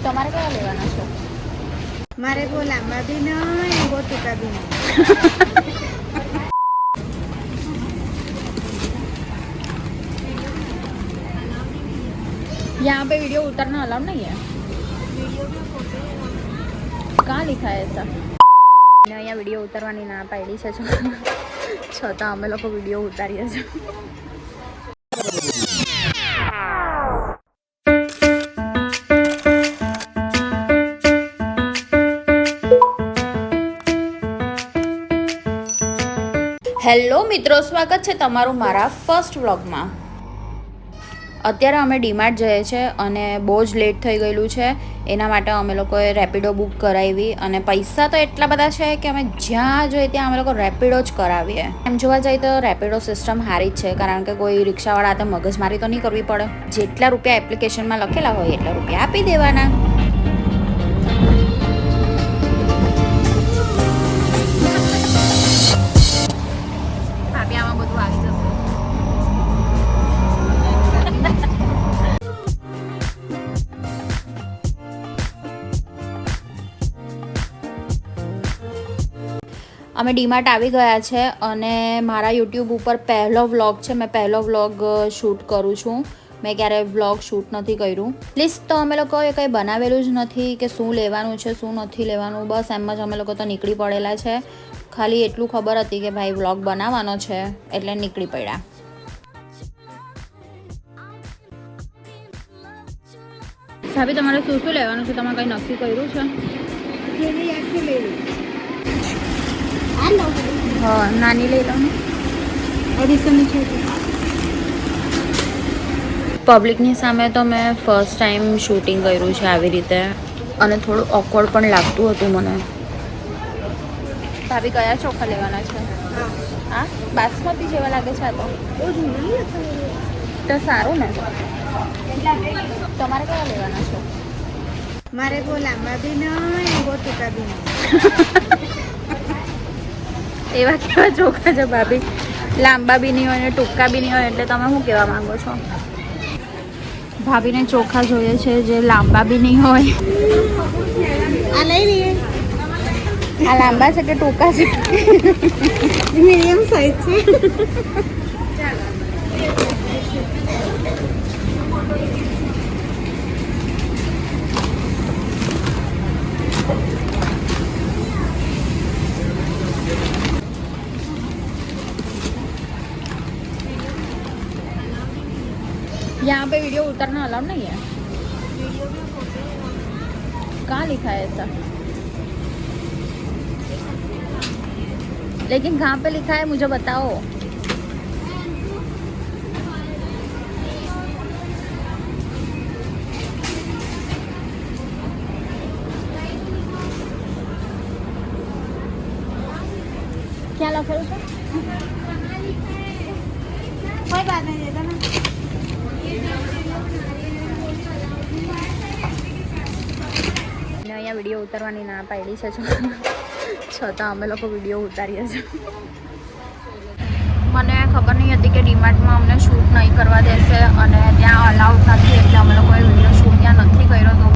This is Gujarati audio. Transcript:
તમારે કયા લેવાના છે? મારે બહુ લાંબા भी नहीं બહુ ટૂંકા भी नहीं। यहाँ पे वीडियो उतरना अलाउड नहीं है। कहाँ लिखा है ऐसा? અહીંયા વિડીયો ઉતારવાની ના પાડી છે છતાં અમે લોકો વિડીયો ઉતારીએ છીએ। હેલો મિત્રો, સ્વાગત છે તમારું મારા ફર્સ્ટ વ્લોગમાં। અત્યારે અમે ડીમાર્ટ જઈએ છીએ અને બહુ જ લેટ થઈ ગયેલું છે, એના માટે અમે લોકોએ રેપિડો બુક કરાવી અને પૈસા તો એટલા બધા છે કે અમે જ્યાં જોઈએ ત્યાં અમે લોકો રેપિડો જ કરાવીએ। એમ જોવા જઈએ તો રેપિડો સિસ્ટમ સારી જ છે, કારણ કે કોઈ રિક્ષાવાળા હાથે મગજમારી તો નહીં કરવી પડે। જેટલા રૂપિયા એપ્લિકેશનમાં લખેલા હોય એટલા રૂપિયા આપી દેવાના। અમે ડીમાર્ટ આવી ગયા છે અને મારા યુટ્યુબ ઉપર પહેલો વ્લોગ છે। મેં પહેલો વ્લોગ શૂટ કરું છું, મેં ક્યારેય વ્લોગ શૂટ નથી કર્યું। લિસ્ટ તો અમે લોકોએ કંઈ બનાવેલું જ નથી કે શું લેવાનું છે શું નથી લેવાનું, બસ એમ જ અમે લોકો તો નીકળી પડેલા છે। ખાલી એટલું ખબર હતી કે ભાઈ વ્લોગ બનાવવાનો છે એટલે નીકળી પડ્યા। ભાભી તમારે શું શું લેવાનું છે? તમે કંઈ નક્કી કર્યું છે? હા, નાની લઈ લો ને। પબ્લિકની સામે તો મેં ફર્સ્ટ ટાઈમ શૂટિંગ કર્યું છે આવી રીતે, અને થોડું ઓકવર્ડ પણ લાગતું હતું મને। ભાભી કયા ચોખા લેવાના છે? હા, બાસમતી જેવા લાગે છે આ તો સારું ને। તમારે કયા લેવાના છે? મારે બહુ લાંબા भी नहीं બહુ ટૂંકા भी नहीं। એવા કેવા ચોખા છે ભાભી? લાંબા બી નહીં હોય ને ટૂંકા બી નહીં હોય, એટલે તમે શું કહેવા માંગો છો? ભાભીને ચોખા જોઈએ છે જે લાંબા બી નહીં હોય। આ લઈ લઈએ। આ લાંબા છે કે ટૂંકા છે? મીડિયમ સાઈઝ છે। यहाँ पे वीडियो उतरना अलाउड नहीं है। कहाँ लिखा है ऐसा? लेकिन कहाँ पे लिखा है मुझे बताओ। क्या लखेलू છે? कोई बात नहीं, देता ना। અહીંયા વિડીયો ઉતારવાની ના પાડી છે છતાં અમે લોકો વિડીયો ઉતારીએ છીએ। મને ખબર નહીં હતી કે ડીમાર્ટમાં અમને શૂટ નહીં કરવા દેશે અને ત્યાં અલાઉડ નથી, એટલે અમે લોકોએ વિડીયો શૂટ ત્યાં નથી કર્યો। તો